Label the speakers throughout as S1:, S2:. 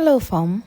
S1: Hello fam,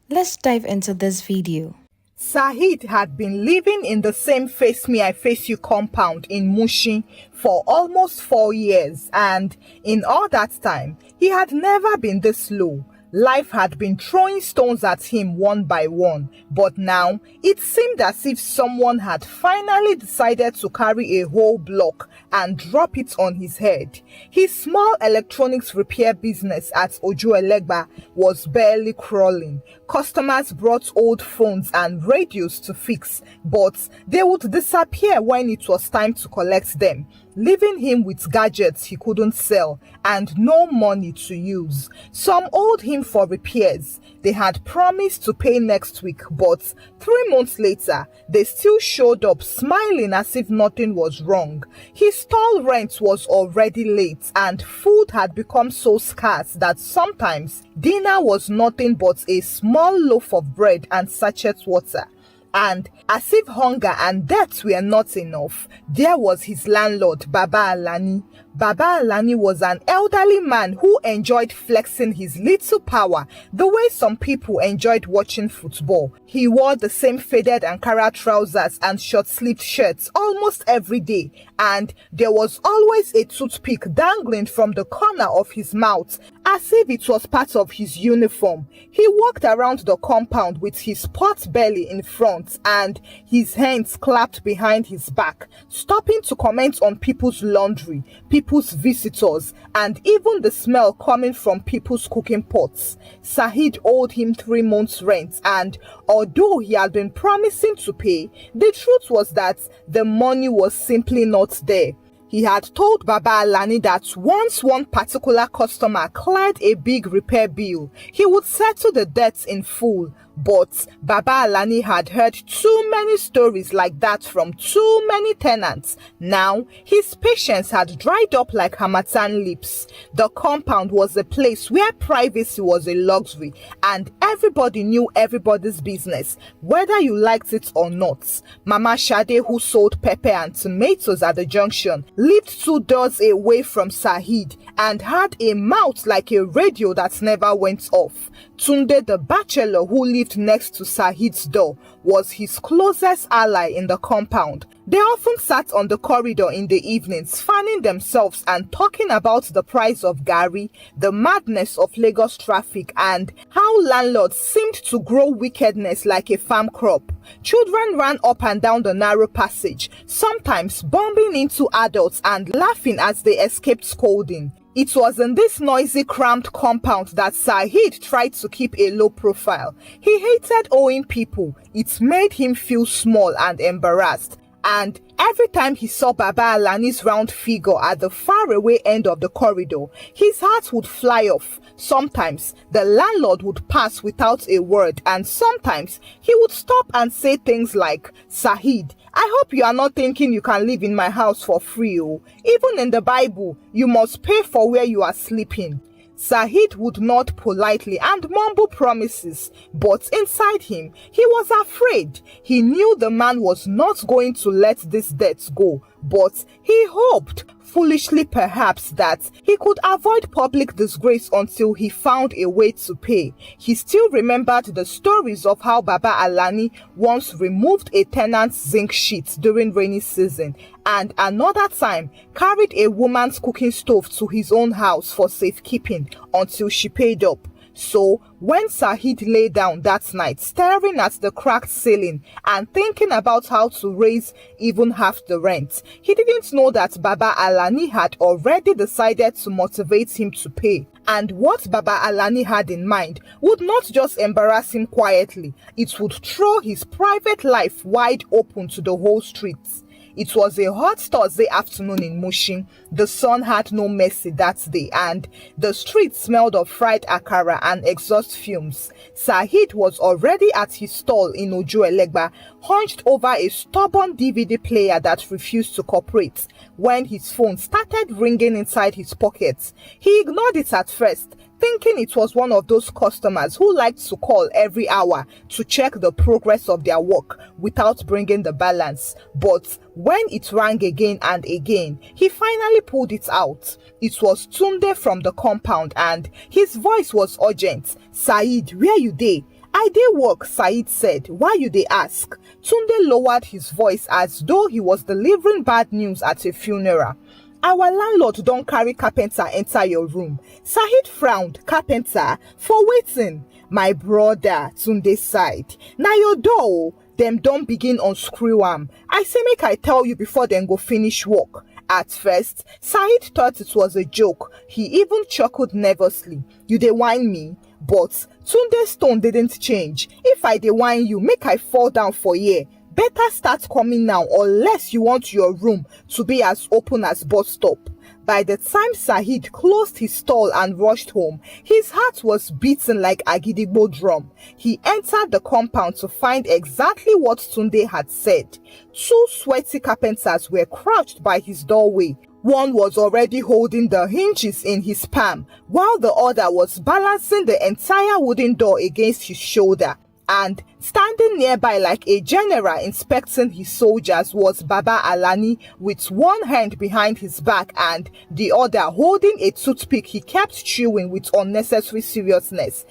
S1: let's dive into this video.
S2: Saheed had been living in the same Face Me I Face You compound in Mushin for almost 4 years, and in all that time, he had never been this low. Life had been throwing stones at him one by one, but now it seemed as if someone had finally decided to carry a whole block and drop it on his head. His small electronics repair business at Ojuelegba was barely crawling. Customers brought old phones and radios to fix, but they would disappear when it was time to collect them, leaving him with gadgets he couldn't sell and no money to use. Some owed him for repairs. They had promised to pay next week, but 3 months later, they still showed up smiling as if nothing was wrong. His stall rent was already late and food had become so scarce that sometimes dinner was nothing but a small loaf of bread and sachet water. And as if hunger and death were not enough, there was his landlord, Baba Alani. Baba Alani was an elderly man who enjoyed flexing his little power the way some people enjoyed watching football. He wore the same faded Ankara trousers and short-sleeved shirts almost every day, and there was always a toothpick dangling from the corner of his mouth as if it was part of his uniform. He walked around the compound with his pot belly in front and his hands clapped behind his back, stopping to comment on people's laundry, people's visitors, and even the smell coming from people's cooking pots. Saheed owed him 3 months' rent, and although he had been promising to pay, the truth was that the money was simply not there. He had told Baba Alani that once one particular customer cleared a big repair bill, he would settle the debts in full. But Baba Alani had heard too many stories like that from too many tenants. Now, his patience had dried up like Hamatan lips. The compound was a place where privacy was a luxury, and everybody knew everybody's business, whether you liked it or not. Mama Shade, who sold pepper and tomatoes at the junction, lived 2 doors away from Saheed and had a mouth like a radio that never went off. Tunde, the bachelor who lived next to Saheed's door, was his closest ally in the compound. They often sat on the corridor in the evenings, fanning themselves and talking about the price of Gary, the madness of Lagos traffic, and how landlords seemed to grow wickedness like a farm crop. Children ran up and down the narrow passage, sometimes bumping into adults and laughing as they escaped scolding. It was in this noisy, cramped compound that Saheed tried to keep a low profile. He hated owing people. It made him feel small and embarrassed. And every time he saw Baba Alani's round figure at the faraway end of the corridor, his heart would fly off. Sometimes the landlord would pass without a word, and sometimes he would stop and say things like, "Saheed, I hope you are not thinking you can live in my house for free. Oh. Even in the Bible, you must pay for where you are sleeping." Saheed would nod politely and mumble promises, but inside him, he was afraid. He knew the man was not going to let this debt go, but he hoped, foolishly perhaps, that he could avoid public disgrace until he found a way to pay. He still remembered the stories of how Baba Alani once removed a tenant's zinc sheet during rainy season, and another time carried a woman's cooking stove to his own house for safekeeping until she paid up. So, when Saheed lay down that night, staring at the cracked ceiling and thinking about how to raise even half the rent, he didn't know that Baba Alani had already decided to motivate him to pay. And what Baba Alani had in mind would not just embarrass him quietly, it would throw his private life wide open to the whole streets. It was a hot Thursday afternoon in Mushin. The sun had no mercy that day, and the street smelled of fried akara and exhaust fumes. Saheed was already at his stall in Ojuelegba, hunched over a stubborn DVD player that refused to cooperate, when his phone started ringing inside his pocket. He ignored it at first, thinking it was one of those customers who liked to call every hour to check the progress of their work without bringing the balance. But when it rang again and again, he finally pulled it out. It was Tunde from the compound, and his voice was urgent. "Said, where you dey?" "I dey work," Said said. "Why you dey ask?" Tunde lowered his voice as though he was delivering bad news at a funeral. "Our landlord don carry carpenter enter your room." Said frowned. "Carpenter? For wetin?" "My brother," Tunde sighed. "Na your door o. Dem don begin unscrew am. I say make I tell you before dem go finish work." At first, Said thought it was a joke. He even chuckled nervously. "You dey whine me?" But Tunde's tone didn't change. "If I dey whine you, make I fall down for here. Better start coming now, unless you want your room to be as open as bus stop." By the time Said closed his stall and rushed home, his heart was beating like a gidigbo drum. He entered the compound to find exactly what Tunde had said. Two sweaty carpenters were crouched by his doorway. One was already holding the hinges in his palm, while the other was balancing the entire wooden door against his shoulder. And standing nearby like a general inspecting his soldiers was Baba Alani, with one hand behind his back and the other holding a toothpick he kept chewing with unnecessary seriousness.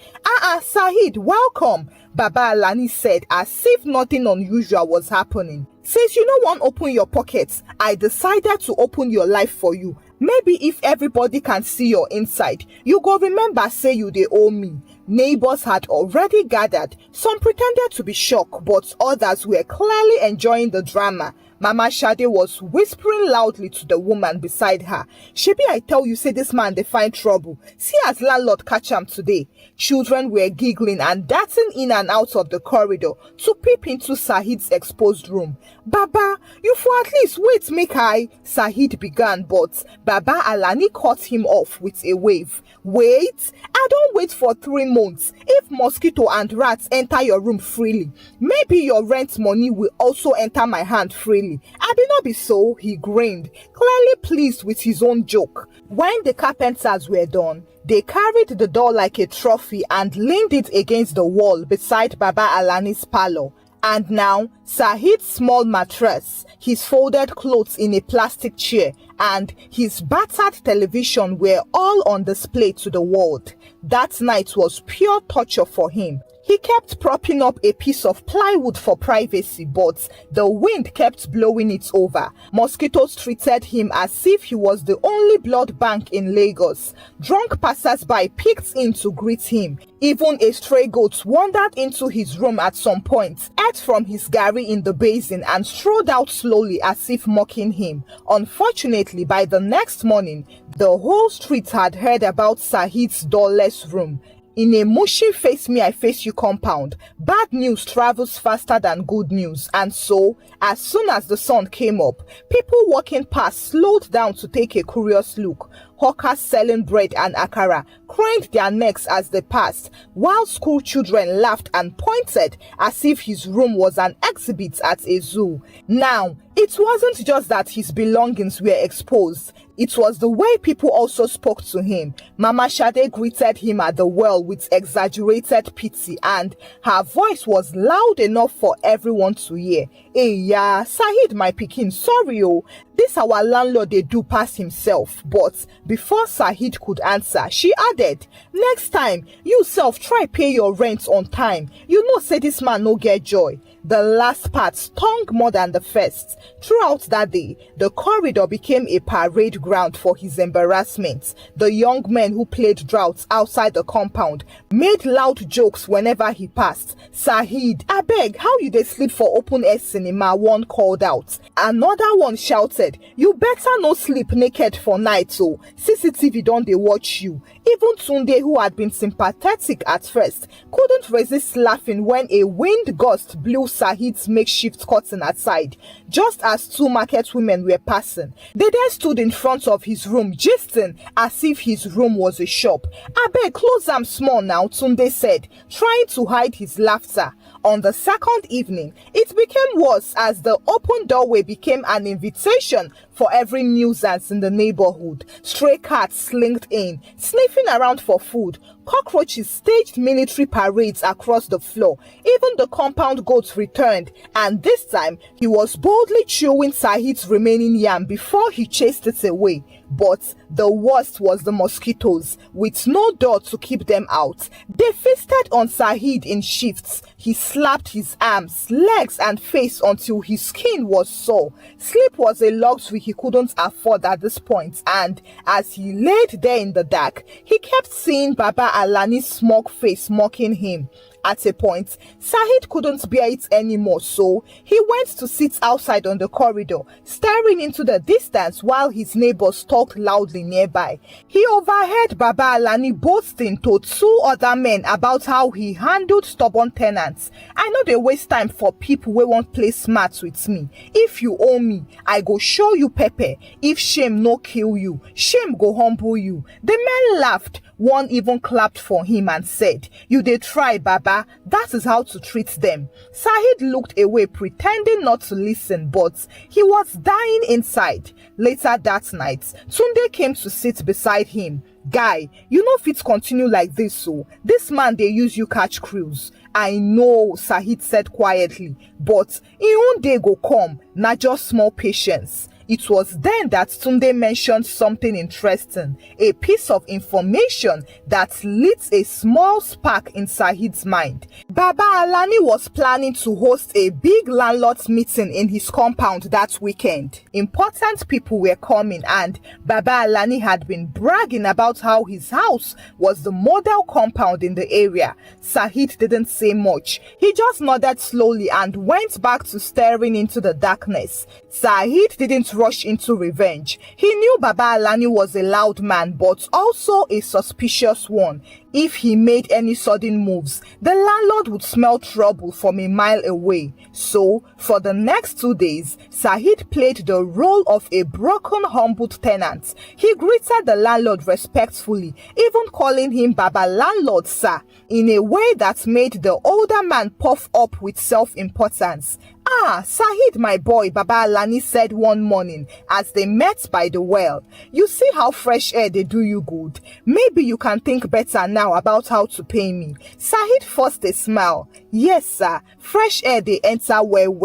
S2: Said, welcome," Baba Alani said, as if nothing unusual was happening. "Since you no wan open your pockets, I decided to open your life for you. Maybe if everybody can see your inside, you go remember say you dey owe me." Neighbors had already gathered. Some pretended to be shocked, but others were clearly enjoying the drama. Mama Shade was whispering loudly to the woman beside her. "Shebi I tell you say this man dey find trouble. See as landlord catch am today." Children were giggling and darting in and out of the corridor to peep into Said's exposed room. "Baba, you for at least wait make I," Said began, but Baba Alani cut him off with a wave. "Wait? I don't wait for 3 months. If mosquito and rats enter your room freely, maybe your rent money will also enter my hand freely. I be not be so," he grinned, clearly pleased with his own joke. When the carpenters were done, they carried the door like a trophy and leaned it against the wall beside Baba Alani's parlor. And now, Said's small mattress, his folded clothes in a plastic chair, and his battered television were all on display to the world. That night was pure torture for him. He kept propping up a piece of plywood for privacy, but the wind kept blowing it over. Mosquitoes treated him as if he was the only blood bank in Lagos. Drunk passers-by peeked in to greet him. Even a stray goat wandered into his room at some point, ate from his garri in the basin, and strolled out slowly as if mocking him. Unfortunately, by the next morning, the whole street had heard about Said's doorless room. In a mushy face-me-I-face-you compound, bad news travels faster than good news, and so, as soon as the sun came up, people walking past slowed down to take a curious look. Hawkers selling bread and akara craned their necks as they passed, while school children laughed and pointed as if his room was an exhibit at a zoo. Now, it wasn't just that his belongings were exposed. It was the way people also spoke to him. Mama Shade greeted him at the well with exaggerated pity, and her voice was loud enough for everyone to hear. "Hey, yeah, Said my pikin, sorry oh. This our landlord dey do pass himself." But before Said could answer, she added, "Next time, you self try pay your rent on time. You know say this man no get joy." The last part stung more than the first. Throughout that day, the corridor became a parade ground for his embarrassment. The young men who played draughts outside the compound made loud jokes whenever he passed. "Said, abeg, how you dey sleep for open air cinema?" one called out. Another one shouted, "You better no sleep naked for night oh. CCTV don dey watch you." Even Tunde, who had been sympathetic at first, couldn't resist laughing when a wind gust blew Said's makeshift curtain aside, just as two market women were passing. They then stood in front of his room, gisting as if his room was a shop. "Abeg, close am small now," Tunde said, trying to hide his laughter. On the second evening, it became worse as the open doorway became an invitation for every nuisance in the neighborhood. Stray cats slinked in, sniffing around for food. Cockroaches staged military parades across the floor. Even the compound goats returned, and this time he was boldly chewing Sahid's remaining yam before he chased it away. But the worst was the mosquitoes, with no door to keep them out. They feasted on Sahid in shifts. He slapped his arms, legs, and face until his skin was sore. Sleep was a luxury he couldn't afford at this point, and as he laid there in the dark, he kept seeing Baba Alani's smug face mocking him. At a point, Sahid couldn't bear it anymore, so he went to sit outside on the corridor, staring into the distance while his neighbors talked loudly nearby. He overheard Baba Alani boasting to two other men about how he handled stubborn tenants. "I know they waste time for people wey won't play smart with me. If you owe me, I go show you pepper. If shame no kill you, shame go humble you." The men laughed. One even clapped for him and said, "You dey try, Baba. That is how to treat them." Sahid looked away, pretending not to listen, but he was dying inside. Later that night, Tunde came to sit beside him. "Guy, you no fit continue like this, so this man dey use you catch cruise." "I know," Sahid said quietly, "but him own day go come, na just small patience." It was then that Tunde mentioned something interesting, a piece of information that lit a small spark in Sahid's mind. Baba Alani was planning to host a big landlord's meeting in his compound that weekend. Important people were coming, and Baba Alani had been bragging about how his house was the model compound in the area. Sahid didn't say much. He just nodded slowly and went back to staring into the darkness. Sahid didn't rush into revenge. He knew Baba Alani was a loud man, but also a suspicious one. If he made any sudden moves, the landlord would smell trouble from a mile away. So, for the next 2 days, Sahid played the role of a broken, humbled tenant. He greeted the landlord respectfully, even calling him Baba Landlord, sir, in a way that made the older man puff up with self-importance. "Ah, Sahid, my boy," Baba Alani said one morning as they met by the well. "You see how fresh air they do you good? Maybe you can think better now about how to pay me." Sahid forced a smile. "Yes, sir, fresh air they enter well.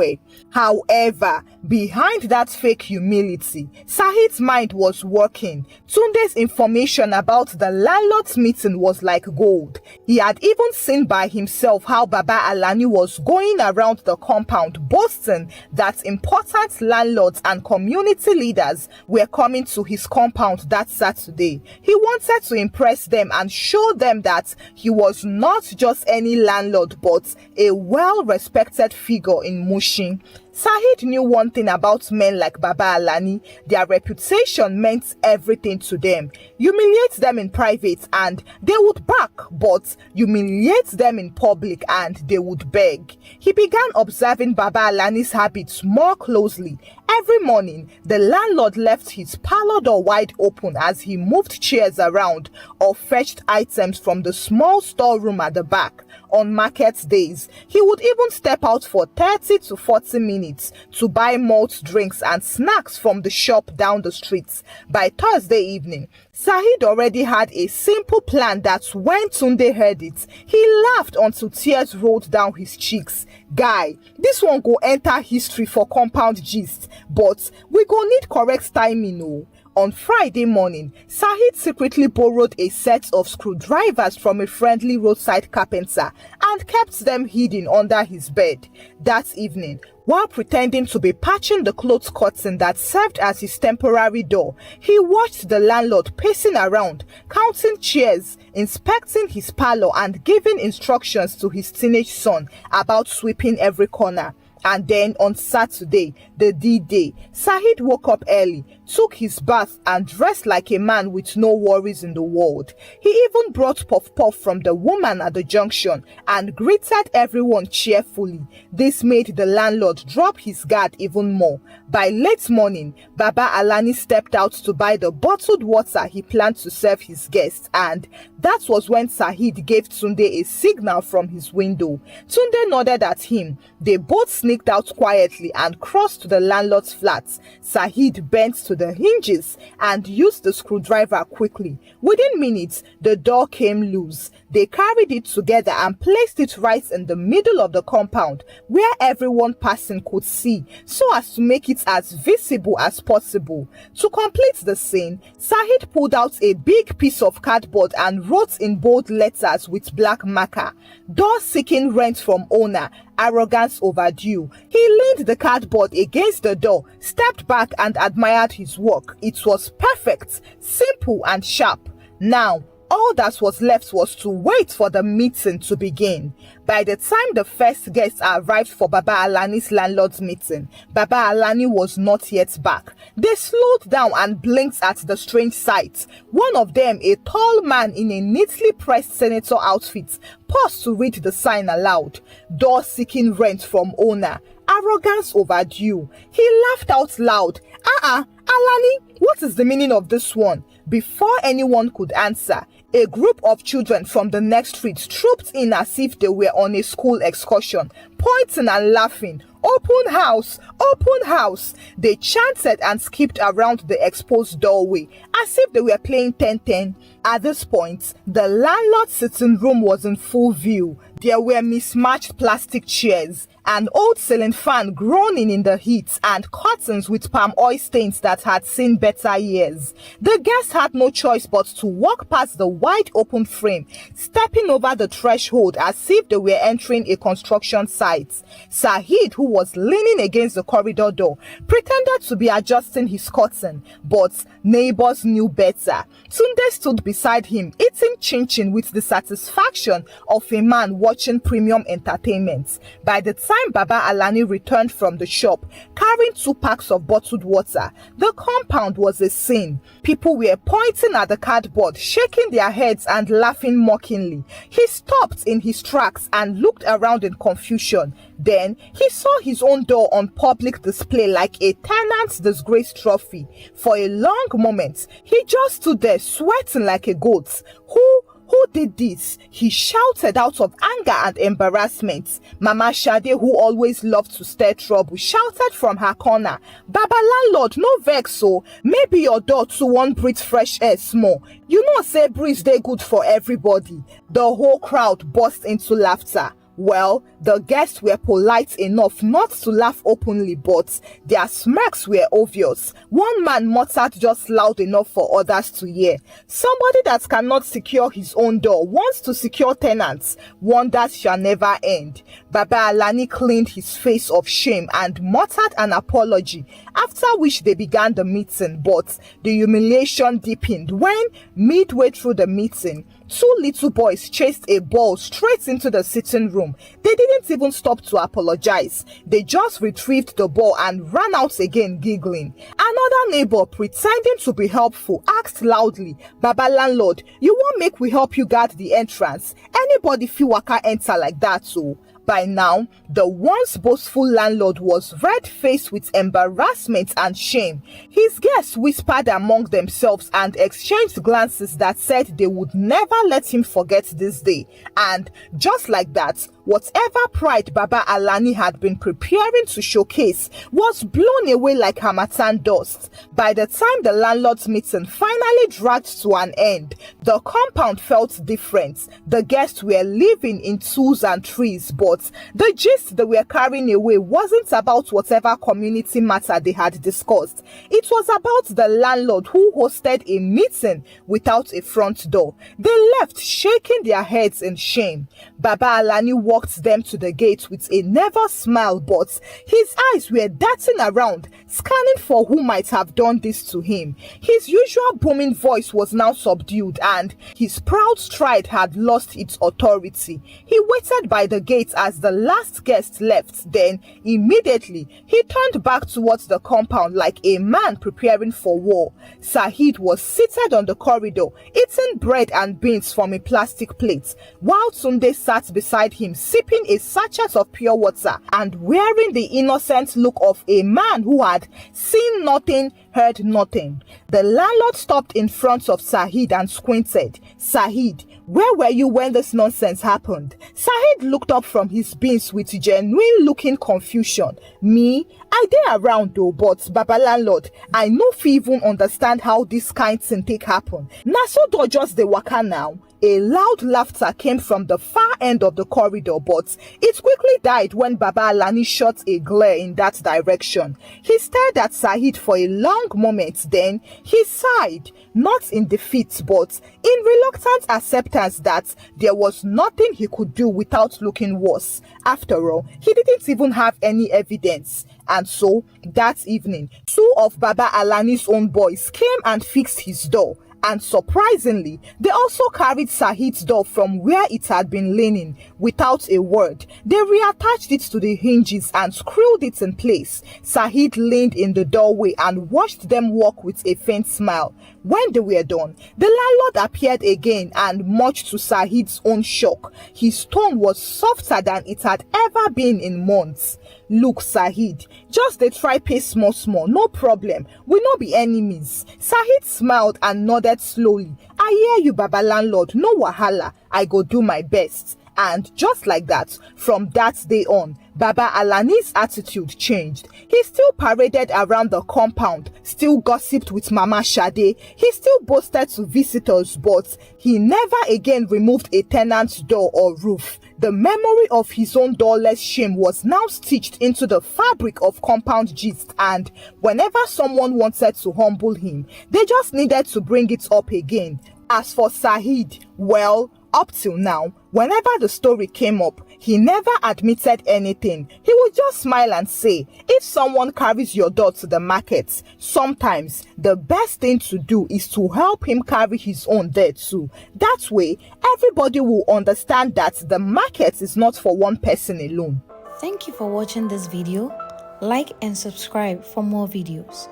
S2: However, behind that fake humility, Sahid's mind was working. Tunde's information about the landlord's meeting was like gold. He had even seen by himself how Baba Alani was going around the compound boasting that important landlords and community leaders were coming to his compound that Saturday. He wanted to impress them and show them that he was not just any landlord but a well-respected figure in Mushin. Sahid knew one thing about men like Baba Alani: their reputation meant everything to them. Humiliate them in private and they would back, but humiliate them in public and they would beg. He began observing Baba Alani's habits more closely. Every morning, the landlord left his parlor door wide open as he moved chairs around or fetched items from the small storeroom at the back. On market days, he would even step out for 30 to 40 minutes to buy malt drinks and snacks from the shop down the street. By Thursday evening, Sahid already had a simple plan that when Tunde heard it, he laughed until tears rolled down his cheeks. "Guy, this one go enter history for compound gist, but we go need correct timing, oh." On Friday morning, Sahid secretly borrowed a set of screwdrivers from a friendly roadside carpenter and kept them hidden under his bed. That evening, while pretending to be patching the clothes curtain that served as his temporary door, he watched the landlord pacing around, counting chairs, inspecting his parlor, and giving instructions to his teenage son about sweeping every corner. And then on Saturday, the D-Day, Sahid woke up early, took his bath and dressed like a man with no worries in the world. He even brought puff puff from the woman at the junction and greeted everyone cheerfully. This made the landlord drop his guard even more. By late morning, Baba Alani stepped out to buy the bottled water he planned to serve his guests, and that was when Saheed gave Tunde a signal from his window. Tunde nodded at him. They both sneaked out quietly and crossed to the landlord's flat. Saheed bent to the hinges and used the screwdriver quickly. Within minutes, the door came loose. They carried it together and placed it right in the middle of the compound where everyone passing could see, so as to make it as visible as possible. To complete the scene, Saheed pulled out a big piece of cardboard and wrote in bold letters with black marker, "Door seeking rent from owner. Arrogance overdue." He leaned the cardboard against the door, stepped back and admired his work. It was perfect, simple and sharp. Now, all that was left was to wait for the meeting to begin. By the time the first guests arrived for Baba Alani's landlord's meeting, Baba Alani was not yet back. They slowed down and blinked at the strange sight. One of them, a tall man in a neatly pressed senator outfit, paused to read the sign aloud. "Door seeking rent from owner. Arrogance overdue." He laughed out loud. Alani, what is the meaning of this one?" Before anyone could answer, a group of children from the next street trooped in as if they were on a school excursion, pointing and laughing. "Open house! Open house!" They chanted and skipped around the exposed doorway as if they were playing 10-10. At this point, the landlord's sitting room was in full view. There were mismatched plastic chairs, an old ceiling fan groaning in the heat, and curtains with palm oil stains that had seen better years. The guests had no choice but to walk past the wide open frame, stepping over the threshold as if they were entering a construction site. Saheed, who was leaning against the corridor door, pretended to be adjusting his curtain, but neighbors knew better. Tunde stood beside him, eating chin-chin with the satisfaction of a man watching premium entertainment. By the time Baba Alani returned from the shop, carrying 2 packs of bottled water, the compound was a scene. People were pointing at the cardboard, shaking their heads and laughing mockingly. He stopped in his tracks and looked around in confusion. Then he saw his own door on public display like a tenant's disgrace trophy. For a long moment, he just stood there sweating like a goat. Who did this?" he shouted out of anger and embarrassment. Mama Shade, who always loved to stir trouble, shouted from her corner, "Baba landlord, no vex o. Maybe your door too won't breathe fresh air small. You know say breeze dey good for everybody." The whole crowd burst into laughter. Well, the guests were polite enough not to laugh openly, but their smirks were obvious. One man muttered just loud enough for others to hear, "Somebody that cannot secure his own door wants to secure tenants. Wonders shall never end." Baba Alani cleaned his face of shame and muttered an apology, after which they began the meeting, but the humiliation deepened when, midway through the meeting, 2 little boys chased a ball straight into the sitting room. They didn't even stop to apologize. They just retrieved the ball and ran out again giggling. Another neighbor, pretending to be helpful, asked loudly, "Baba landlord, you won't make we help you guard the entrance? Anybody fit waka enter like that too?" By now, the once boastful landlord was red-faced with embarrassment and shame. His guests whispered among themselves and exchanged glances that said they would never let him forget this day. And just like that, whatever pride Baba Alani had been preparing to showcase was blown away like harmattan dust. By the time the landlord's meeting finally dragged to an end, the compound felt different. The guests were living in 2s and 3s, but the gist they were carrying away wasn't about whatever community matter they had discussed. It was about the landlord who hosted a meeting without a front door. They left shaking their heads in shame. Baba Alani walked them to the gate with a nervous smile, but his eyes were darting around, scanning for who might have done this to him. His usual booming voice was now subdued, and his proud stride had lost its authority. He waited by the gate as the last guest left. Then, immediately, he turned back towards the compound like a man preparing for war. Saheed was seated on the corridor, eating bread and beans from a plastic plate, while Tunde sat beside him, sipping a sachet of pure water and wearing the innocent look of a man who had seen nothing, heard nothing. The landlord stopped in front of Saheed and squinted. "Saheed, where were you when this nonsense happened?" Saheed looked up from his beans with genuine looking confusion. "Me? I dey around though, but Baba Landlord, I no fit even understand how this kind thing take happen. Na so door just dey waka now." A loud laughter came from the far end of the corridor, but it quickly died when Baba Alani shot a glare in that direction. He stared at Saheed for a long moment, then he sighed, not in defeat but in reluctant acceptance that there was nothing he could do without looking worse. After all, he didn't even have any evidence. And so, that evening, two of Baba Alani's own boys came and fixed his door. And surprisingly, they also carried Saheed's door from where it had been leaning without a word. They reattached it to the hinges and screwed it in place. Saheed leaned in the doorway and watched them walk with a faint smile. When they were done, the landlord appeared again, and much to Saheed's own shock, his tone was softer than it had ever been in months. "Look, Saheed, just dey try pay small, no problem. We no be enemies." Saheed smiled and nodded slowly. "I hear you, Baba Landlord, no wahala. I go do my best." And just like that, from that day on, Baba Alani's attitude changed. He still paraded around the compound, still gossiped with Mama Shade, he still boasted to visitors, but he never again removed a tenant's door or roof. The memory of his own doorless shame was now stitched into the fabric of compound gist, and whenever someone wanted to humble him, they just needed to bring it up again. As for Saheed, well, up till now, whenever the story came up, he never admitted anything. He would just smile and say, if someone carries your door to the market, sometimes the best thing to do is to help him carry his own there too. That way, everybody will understand that the market is not for one person alone.
S1: Thank you for watching this video. Like and subscribe for more videos.